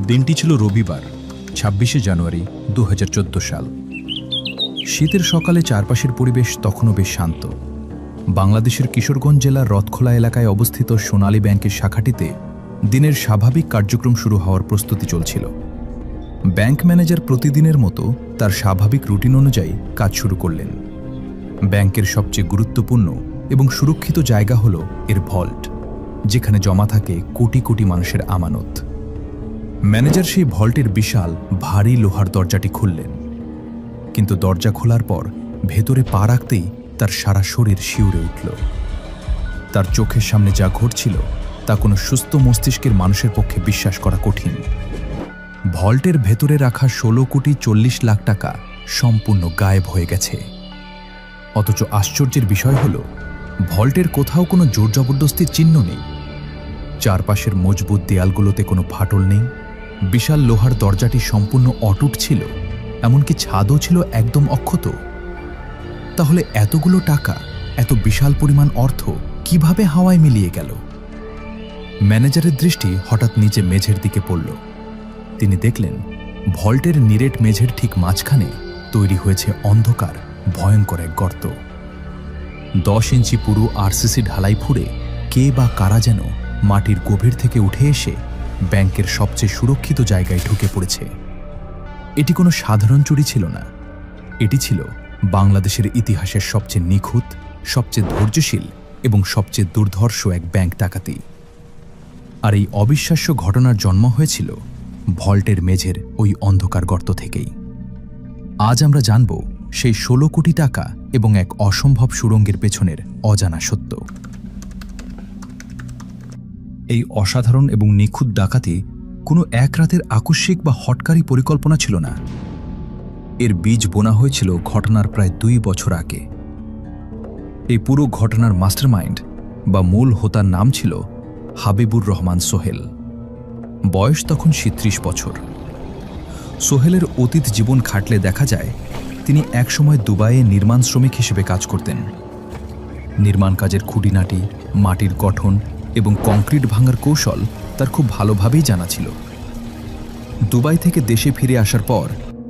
দিনটি ছিল রবিবার, ২৬শে জানুয়ারি ২০১৪ সাল। শীতের সকালে চারপাশের পরিবেশ তখনও বেশ শান্ত। বাংলাদেশের কিশোরগঞ্জ জেলার রথখোলা এলাকায় অবস্থিত সোনালী ব্যাংকের শাখাটিতে দিনের স্বাভাবিক কার্যক্রম শুরু হওয়ার প্রস্তুতি চলছিল। ব্যাংক ম্যানেজার প্রতিদিনের মতো তার স্বাভাবিক রুটিন অনুযায়ী কাজ শুরু করলেন। ব্যাংকের সবচেয়ে গুরুত্বপূর্ণ এবং সুরক্ষিত জায়গা হল এর ভল্ট, যেখানে জমা থাকে কোটি কোটি মানুষের আমানত। ম্যানেজার সেই ভল্টের বিশাল ভারী লোহার দরজাটি খুললেন, কিন্তু দরজা খোলার পর ভেতরে পা রাখতেই তার সারা শরীর শিউরে উঠল। তার চোখের সামনে যা ঘটছিল তা কোনো সুস্থ মস্তিষ্কের মানুষের পক্ষে বিশ্বাস করা কঠিন। ভল্টের ভেতরে রাখা ১৬,৪০,০০,০০০ টাকা সম্পূর্ণ গায়েব হয়ে গেছে। অথচ আশ্চর্যের বিষয় হল, ভল্টের কোথাও কোনো জোর জবরদস্তির চিহ্ন নেই। চারপাশের মজবুত দেয়ালগুলোতে কোনো ফাটল নেই। বিশাল লোহার দরজাটি সম্পূর্ণ অটুট ছিল, এমনকি ছাদও ছিল একদম অক্ষত। তাহলে এতগুলো টাকা, এত বিশাল পরিমাণ অর্থ কিভাবে হাওয়ায় মিলিয়ে গেল? ম্যানেজারের দৃষ্টি হঠাৎ নিচে মেঝের দিকে পড়ল। তিনি দেখলেন ভল্টের নিরেট মেঝের ঠিক মাঝখানে তৈরি হয়েছে অন্ধকার ভয়ঙ্কর এক গর্ত। ১০ ইঞ্চি পুরু আরসিসি ঢালাই ফুঁড়ে কে বা কারা যেন মাটির গভীর থেকে উঠে এসে ব্যাংকের সবচেয়ে সুরক্ষিত জায়গায় ঢুকে পড়েছে। এটি কোনো সাধারণ চুরি ছিল না, এটি ছিল বাংলাদেশের ইতিহাসের সবচেয়ে নিখুঁত, সবচেয়ে ধৈর্যশীল এবং সবচেয়ে দুর্ধর্ষ এক ব্যাংক ডাকাতি। আর এই অবিশ্বাস্য ঘটনার জন্ম হয়েছিল ভল্টের মেঝের ওই অন্ধকার গর্ত থেকেই। আজ আমরা জানব সেই ১৬ কোটি টাকা এবং এক অসম্ভব সুড়ঙ্গের পেছনের অজানা সত্য। এই অসাধারণ এবং নিখুঁত ডাকাতি কোনো এক রাতের আকস্মিক বা হঠকারী পরিকল্পনা ছিল না। এর বীজ বোনা হয়েছিল ঘটনার প্রায় ২ বছর আগে। এই পুরো ঘটনার মাস্টারমাইন্ড বা মূল হোতার নাম ছিল হাবিবুর রহমান সোহেল। বয়স তখন ৩৭ বছর। সোহেলের অতীত জীবন খাটলে দেখা যায় তিনি একসময় দুবাইয়ে নির্মাণ শ্রমিক হিসেবে কাজ করতেন। নির্মাণ কাজের খুঁটিনাটি, মাটির গঠন এবং কংক্রিট ভাঙার কৌশল তার খুব ভালোভাবেই জানা ছিল। দুবাই থেকে দেশে ফিরে আসার পর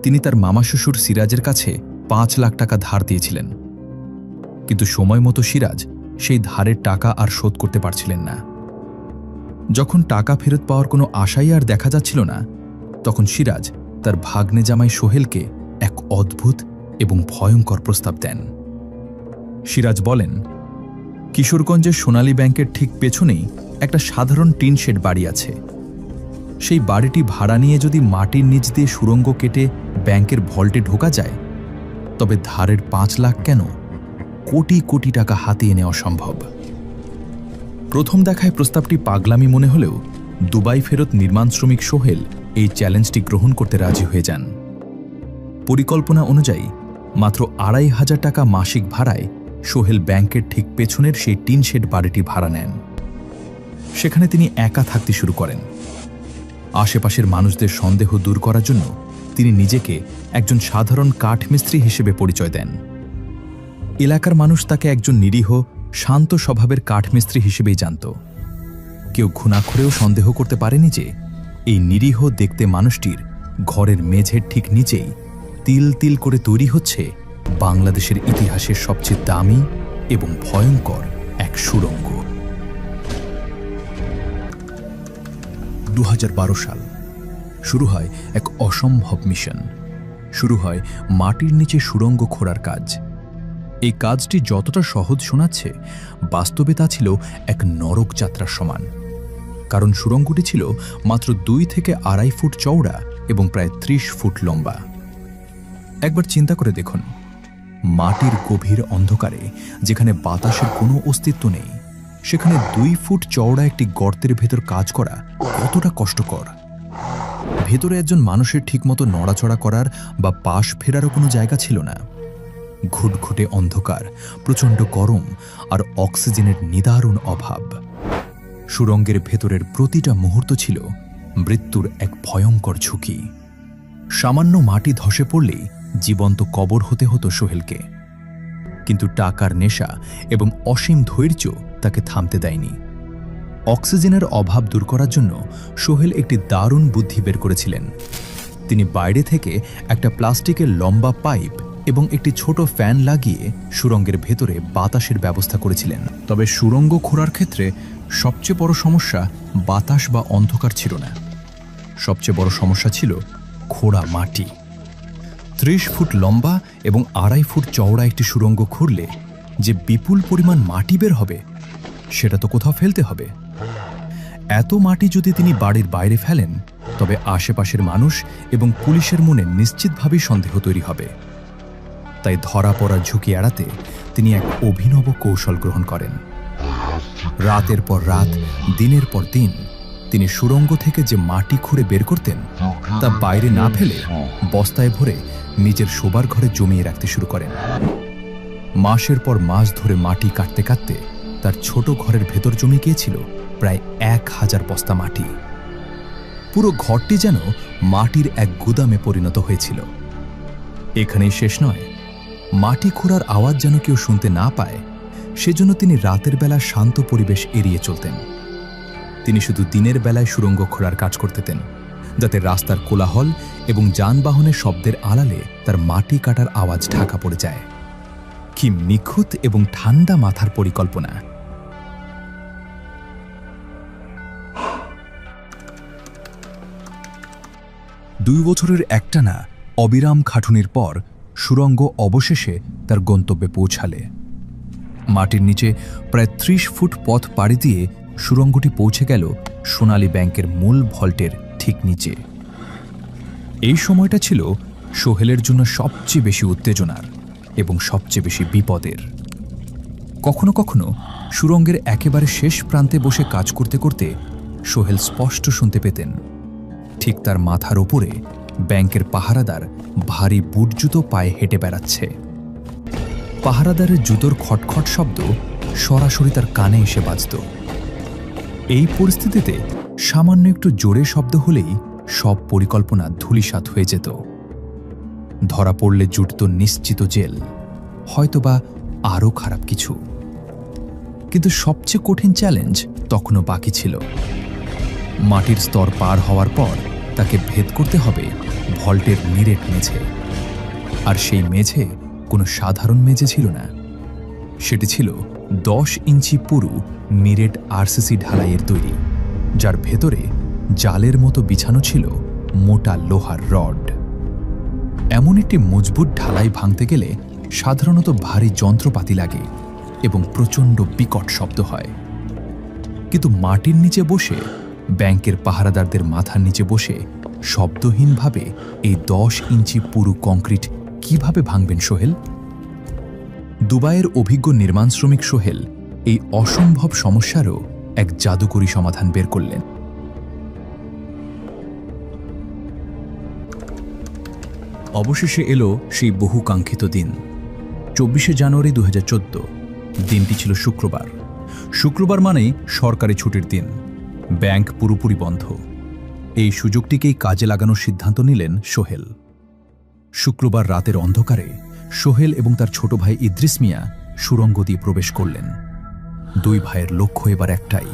তিনি তার মামা শ্বশুর সিরাজের কাছে ৫ লাখ টাকা ধার দিয়েছিলেন, কিন্তু সময় মতো সিরাজ সেই ধারের টাকা আর শোধ করতে পারছিলেন না। যখন টাকা ফেরত পাওয়ার কোনো আশাই আর দেখা যাচ্ছিল না, তখন সিরাজ তার ভাগ্নে জামাই সোহেলকে এক অদ্ভুত এবং ভয়ঙ্কর প্রস্তাব দেন। সিরাজ বলেন, কিশোরগঞ্জের সোনালী ব্যাংকের ঠিক পেছনেই একটা সাধারণ টিন শেড বাড়ি আছে। সেই বাড়িটি ভাড়া নিয়ে যদি মাটির নিচ দিয়ে সুড়ঙ্গ কেটে ব্যাংকের ভল্টে ঢোকা যায়, তবে ধারের ৫ লাখ কেন, কোটি কোটি টাকা হাতিয়ে নেওয়া সম্ভব। প্রথম দেখায় প্রস্তাবটি পাগলামি মনে হলেও দুবাই ফেরত নির্মাণ শ্রমিক সোহেল এই চ্যালেঞ্জটি গ্রহণ করতে রাজি হয়ে যান। পরিকল্পনা অনুযায়ী মাত্র ২৫০০ টাকা মাসিক ভাড়ায় সোহেল ব্যাংকের ঠিক পেছনের সেই টিন শেড বাড়িটি ভাড়া নেন। সেখানে তিনি একা থাকতে শুরু করেন। আশেপাশের মানুষদের সন্দেহ দূর করার জন্য তিনি নিজেকে একজন সাধারণ কাঠমিস্ত্রি হিসেবে পরিচয় দেন। এলাকার মানুষ তাকে একজন নিরীহ, শান্ত স্বভাবের কাঠমিস্ত্রি হিসেবেই জানত। কেউ ঘুণাক্ষরেও সন্দেহ করতে পারেনি যে এই নিরীহ দেখতে মানুষটির ঘরের মেঝের ঠিক নিচেই তিল তিল করে তৈরি হচ্ছে বাংলাদেশের ইতিহাসের সবচেয়ে দামি এবং ভয়ঙ্কর এক সুড়ঙ্গ। ২০১২ সাল শুরু হয় এক অসম্ভব মিশন। শুরু হয় মাটির নিচে সুড়ঙ্গ খোঁড়ার কাজ। এই কাজটি যতটা সহজ শোনাচ্ছে, বাস্তবে তা ছিল এক নরক যাত্রার সমান। কারণ সুড়ঙ্গটি ছিল মাত্র ২ থেকে ২.৫ ফুট চওড়া এবং প্রায় ৩০ ফুট লম্বা। একবার চিন্তা করে দেখুন, মাটির গভীর অন্ধকারে যেখানে বাতাসের কোনো অস্তিত্ব নেই, সেখানে ২ ফুট চওড়া একটি গর্তের ভেতর কাজ করা কতটা কষ্টকর। ভেতরে একজন মানুষের ঠিকমতো নড়াচড়া করার বা পাশ ফেরারও কোনো জায়গা ছিল না। ঘুটঘুটে অন্ধকার, প্রচণ্ড গরম আর অক্সিজেনের নিদারুণ অভাব। সুড়ঙ্গের ভেতরের প্রতিটা মুহূর্ত ছিল মৃত্যুর এক ভয়ঙ্কর ঝুঁকি। সামান্য মাটি ধসে পড়লেই জীবন্ত কবর হতে হতো সোহেলকে। কিন্তু টাকার নেশা এবং অসীম ধৈর্য তাকে থামতে দেয়নি। অক্সিজেনের অভাব দূর করার জন্য সোহেল একটি দারুণ বুদ্ধি বের করেছিলেন। তিনি বাইরে থেকে একটা প্লাস্টিকের লম্বা পাইপ এবং একটি ছোট ফ্যান লাগিয়ে সুড়ঙ্গের ভেতরে বাতাসের ব্যবস্থা করেছিলেন। তবে সুড়ঙ্গ খোঁড়ার ক্ষেত্রে সবচেয়ে বড় সমস্যা বাতাস বা অন্ধকার ছিল না। সবচেয়ে বড় সমস্যা ছিল খোঁড়া মাটি। 30 ফুট লম্বা এবং 2.5 ফুট চওড়া একটি সুড়ঙ্গ খুঁড়লে যে বিপুল পরিমাণ মাটি বের হবে সেটা তো কোথাও ফেলতে হবে। এত মাটি যদি তিনি বাড়ির বাইরে ফেলেন তবে আশেপাশের মানুষ এবং পুলিশের মনে নিশ্চিতভাবেই সন্দেহ তৈরি হবে। তাই ধরা পড়ার ঝুঁকি এড়াতে তিনি এক অভিনব কৌশল গ্রহণ করেন। রাতের পর রাত, দিনের পর দিন তিনি সুড়ঙ্গ থেকে যে মাটি খুঁড়ে বের করতেন তা বাইরে না ফেলে বস্তায় ভরে নিজের শোবার ঘরে জমিয়ে রাখতে শুরু করেন। মাসের পর মাস ধরে মাটি কাটতে কাটতে তার ছোট ঘরের ভেতর জমে গিয়েছিল প্রায় 1000 বস্তা মাটি। পুরো ঘরটি যেন মাটির এক গুদামে পরিণত হয়েছিল। এখানেই শেষ নয়, মাটি খোঁড়ার আওয়াজ যেন কেউ শুনতে না পায় সেজন্য তিনি রাতের বেলা শান্ত পরিবেশ এড়িয়ে চলতেন। তিনি শুধু দিনের বেলায় সুড়ঙ্গ খোঁড়ার কাজ করতেন, যাতে রাস্তার কোলাহল এবং যানবাহনের শব্দের আড়ালে তার মাটি কাটার আওয়াজ ঢাকা পড়ে যায়। কি নিখুঁত এবং ঠান্ডা মাথার পরিকল্পনা! দুই বছরের একটানা অবিরাম খাটুনির পর সুড়ঙ্গ অবশেষে তার গন্তব্যে পৌঁছালে। মাটির নিচে প্রায় 30 ফুট পথ পাড়ি দিয়ে সুড়ঙ্গটি পৌঁছে গেল সোনালী ব্যাংকের মূল ভল্টের ঠিক নিচে। এই সময়টা ছিল সোহেলের জন্য সবচেয়ে বেশি উত্তেজনার এবং সবচেয়ে বেশি বিপদের। কখনো কখনো সুড়ঙ্গের একেবারে শেষ প্রান্তে বসে কাজ করতে করতে সোহেল স্পষ্ট শুনতে পেতেন ঠিক তার মাথার ওপরে ব্যাংকের পাহারাদার ভারী বুট জুতো পায়ে হেঁটে বেড়াচ্ছে। পাহারাদারের জুতোর খটখট শব্দ সরাসরি তার কানে এসে বাজত। এই পরিস্থিতিতে সামান্য একটু জোরে শব্দ হলেই সব পরিকল্পনা ধূলিসাৎ হয়ে যেত। ধরা পড়লে জুটত নিশ্চিত জেল, হয়তোবা আরও খারাপ কিছু। কিন্তু সবচেয়ে কঠিন চ্যালেঞ্জ তখনও বাকি ছিল। মাটির স্তর পার হওয়ার পর তাকে ভেদ করতে হবে ভল্টের নিরেট মেঝে। আর সেই মেঝে কোনো সাধারণ মেঝে ছিল না, সেটি ছিল 10 ইঞ্চি পুরু নিরেট আরসিসি ঢালাইয়ের তৈরি, যার ভেতরে জালের মতো বিছানো ছিল মোটা লোহার রড। এমন একটি মজবুত ঢালাই ভাঙতে গেলে সাধারণত ভারী যন্ত্রপাতি লাগে এবং প্রচণ্ড বিকট শব্দ হয়। কিন্তু মাটির নিচে বসে, ব্যাংকের পাহারাদারদের মাথার নিচে বসে শব্দহীনভাবে এই 10 ইঞ্চি পুরু কংক্রিট কিভাবে ভাঙবেন সোহেল? দুবাইয়ের অভিজ্ঞ নির্মাণ শ্রমিক সোহেল এই অসম্ভব সমস্যারও এক জাদুকরী সমাধান বের করলেন। অবশেষে এলো সেই বহুকাঙ্ক্ষিত দিন, 24শে জানুয়ারি 2014। দিনটি ছিল শুক্রবার। শুক্রবার মানেই সরকারি ছুটির দিন, ব্যাংক পুরোপুরি বন্ধ। এই সুযোগটিকেই কাজে লাগানোর সিদ্ধান্ত নিলেন সোহেল। শুক্রবার রাতের অন্ধকারে সোহেল এবং তার ছোট ভাই ইদ্রিস মিয়া সুড়ঙ্গ দিয়ে প্রবেশ করলেন। দুই ভাইয়ের লক্ষ্য এবার একটাই,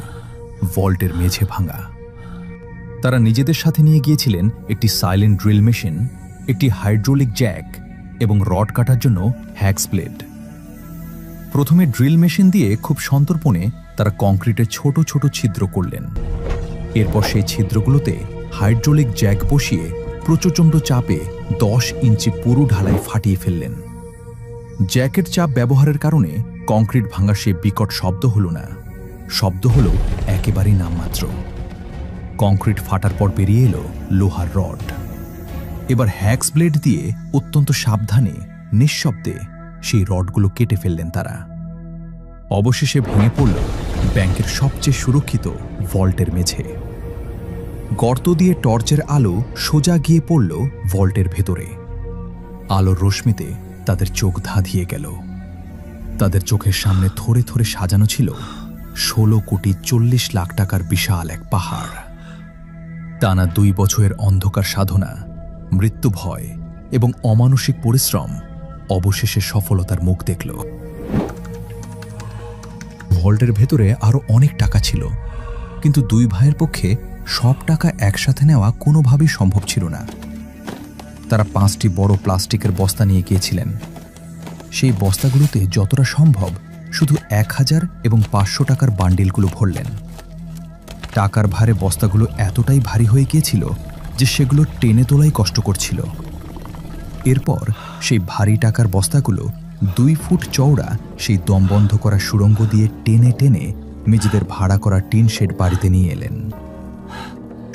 ভল্টের মেঝে ভাঙা। তারা নিজেদের সাথে নিয়ে গিয়েছিলেন একটি সাইলেন্ট ড্রিল মেশিন, একটি হাইড্রোলিক জ্যাক এবং রড কাটার জন্য হ্যাক্স ব্লেড। প্রথমে ড্রিল মেশিন দিয়ে খুব সন্তর্পণে তারা কংক্রিটের ছোট ছোট ছিদ্র করলেন। এরপর সেই ছিদ্রগুলোতে হাইড্রোলিক জ্যাক বসিয়ে প্রচণ্ড চাপে 10 ইঞ্চি পুরু ঢালাই ফাটিয়ে ফেললেন। জ্যাকের চাপ ব্যবহারের কারণে কংক্রিট ভাঙার সে বিকট শব্দ হলো না, শব্দ হলো একেবারেই নামমাত্র। কংক্রিট ফাটার পর বেরিয়ে এলো লোহার রড। এবার হ্যাক্স ব্লেড দিয়ে অত্যন্ত সাবধানে নিঃশব্দে সেই রডগুলো কেটে ফেললেন তারা। অবশেষে ভেঙে পড়ল ব্যাংকের সবচেয়ে সুরক্ষিত ভল্টের মেঝে। গর্ত দিয়ে টর্চের আলো সোজা গিয়ে পড়ল ভল্টের ভেতরে। আলোর রশ্মিতে তাদের চোখ ধাঁধিয়ে গেল। তাদের চোখের সামনে থরে থরে সাজানো ছিল 16 কোটি 40 লাখ টাকার বিশাল এক পাহাড়। টানা 2 বছরের অন্ধকার সাধনা, মৃত্যু ভয় এবং অমানসিক পরিশ্রম অবশেষে সফলতার মুখ দেখল। ভল্টের ভেতরে আরো অনেক টাকা ছিল, কিন্তু দুই ভাইয়ের পক্ষে সব টাকা একসাথে নেওয়া কোনোভাবেই সম্ভব ছিল না। তারা 5টি বড় প্লাস্টিকের বস্তা নিয়ে গিয়েছিলেন। সেই বস্তাগুলোতে যতটা সম্ভব শুধু 1000 এবং 500 টাকার বান্ডিলগুলো ভরলেন। টাকার ভারে বস্তাগুলো এতটাই ভারী হয়ে গিয়েছিল যে সেগুলো টেনে তোলাই কষ্ট করছিল। এরপর সেই ভারী টাকার বস্তাগুলো 2 ফুট চওড়া সেই দমবন্ধ করা সুড়ঙ্গ দিয়ে টেনে টেনে নিজেদের ভাড়া করা টিন শেড বাড়িতে নিয়ে এলেন।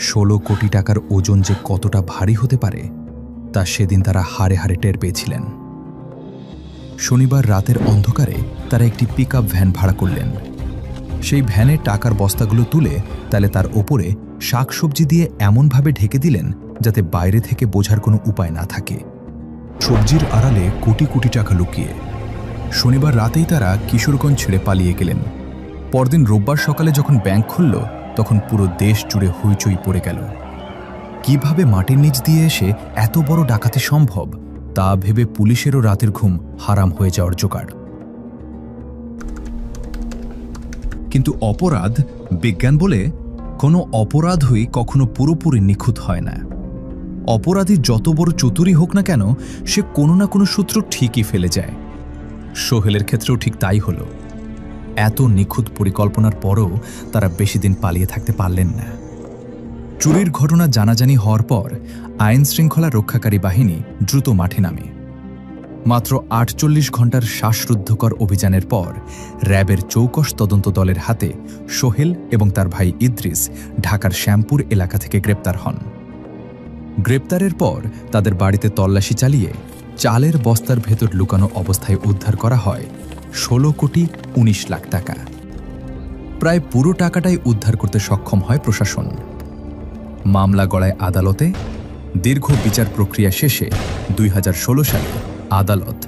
16 কোটি টাকার ওজন যে কতটা ভারী হতে পারে তা সেদিন তারা হাড়ে হাড়ে টের পেয়েছিলেন। শনিবার রাতের অন্ধকারে তারা একটি পিকআপ ভ্যান ভাড়া করলেন। সেই ভ্যানে টাকার বস্তাগুলো তুলে তার ওপরে শাকসবজি দিয়ে এমনভাবে ঢেকে দিলেন যাতে বাইরে থেকে বোঝার কোনো উপায় না থাকে। সবজির আড়ালে কোটি কোটি টাকা লুকিয়ে শনিবার রাতেই তারা কিশোরগঞ্জ ছেড়ে পালিয়ে গেলেন। পরদিন রোববার সকালে যখন ব্যাংক খুলল তখন পুরো দেশ জুড়ে হইচই পড়ে গেল। কিভাবে মাটির নিচ দিয়ে এসে এত বড় ডাকাতি সম্ভব তা ভেবে পুলিশেরও রাতের ঘুম হারাম হয়ে যাওয়ার জোগাড়। কিন্তু অপরাধ বিজ্ঞান বলে কোনো অপরাধই কখনো পুরোপুরি নিখুঁত হয় না। অপরাধী যত বড় চতুরই হোক না কেন, সে কোনো না কোনো সূত্র ঠিকই ফেলে যায়। সোহেলের ক্ষেত্রেও ঠিক তাই হলো। এত নিখুঁত পরিকল্পনার পরও তারা বেশি দিন পালিয়ে থাকতে পারলেন না। চুরির ঘটনা জানাজানি হওয়ার পর আইন শৃঙ্খলা রক্ষাকারী বাহিনী দ্রুত মাঠে নামে। মাত্র 48 ঘণ্টার শ্বাসরুদ্ধকর অভিযানের পর র্যাবের চৌকস তদন্ত দলের হাতে সোহেল এবং তার ভাই ইদ্রিস ঢাকার শ্যামপুর এলাকা থেকে গ্রেপ্তার হন। গ্রেপ্তারের পর তাদের বাড়িতে তল্লাশি চালিয়ে চালের বস্তার ভেতর লুকানো অবস্থায় উদ্ধার করা হয় 16 কোটি 19 লাখ টাকা। প্রায় পুরো টাকাটাই উদ্ধার করতে সক্ষম হয় প্রশাসন। মামলা গড়ায় আদালতে। দীর্ঘ বিচার প্রক্রিয়া শেষে 2016 সালে আদালত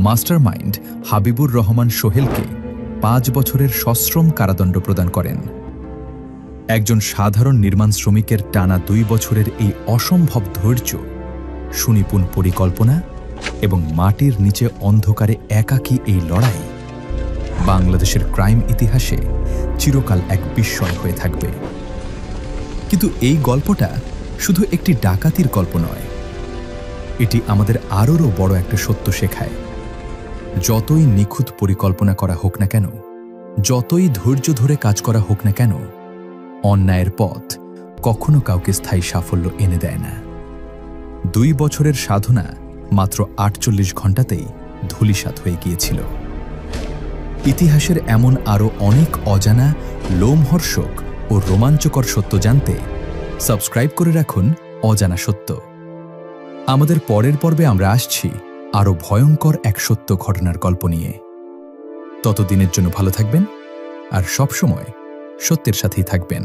মাস্টারমাইন্ড হাবিবুর রহমান সোহেলকে 5 বছরের সশ্রম কারাদণ্ড প্রদান করেন। একজন সাধারণ নির্মাণ শ্রমিকের টানা 2 বছরের এই অসম্ভব ধৈর্য, সুনিপুণ পরিকল্পনা এবং মাটির নিচে অন্ধকারে একাকী এই লড়াই বাংলাদেশের ক্রাইম ইতিহাসে চিরকাল এক বিস্ময় হয়ে থাকবে। কিন্তু এই গল্পটা শুধু একটি ডাকাতির গল্প নয়, এটি আমাদের আরও বড় একটা সত্য শেখায়। যতই নিখুঁত পরিকল্পনা করা হোক না কেন, যতই ধৈর্য ধরে কাজ করা হোক না কেন, অন্যায়ের পথ কখনো কাউকে স্থায়ী সাফল্য এনে দেয় না। 2 বছরের সাধনা মাত্র 48 ঘণ্টাতেই ধূলিসাৎ হয়ে গিয়েছিল। ইতিহাসের এমন আরও অনেক অজানা, লোমহর্ষক ও রোমাঞ্চকর সত্য জানতে সাবস্ক্রাইব করে রাখুন অজানা সত্য। আমাদের পরের পর্বে আমরা আসছি আরও ভয়ঙ্কর এক সত্য ঘটনার গল্প নিয়ে। ততদিনের জন্য ভালো থাকবেন আর সবসময় সত্যের সাথেই থাকবেন।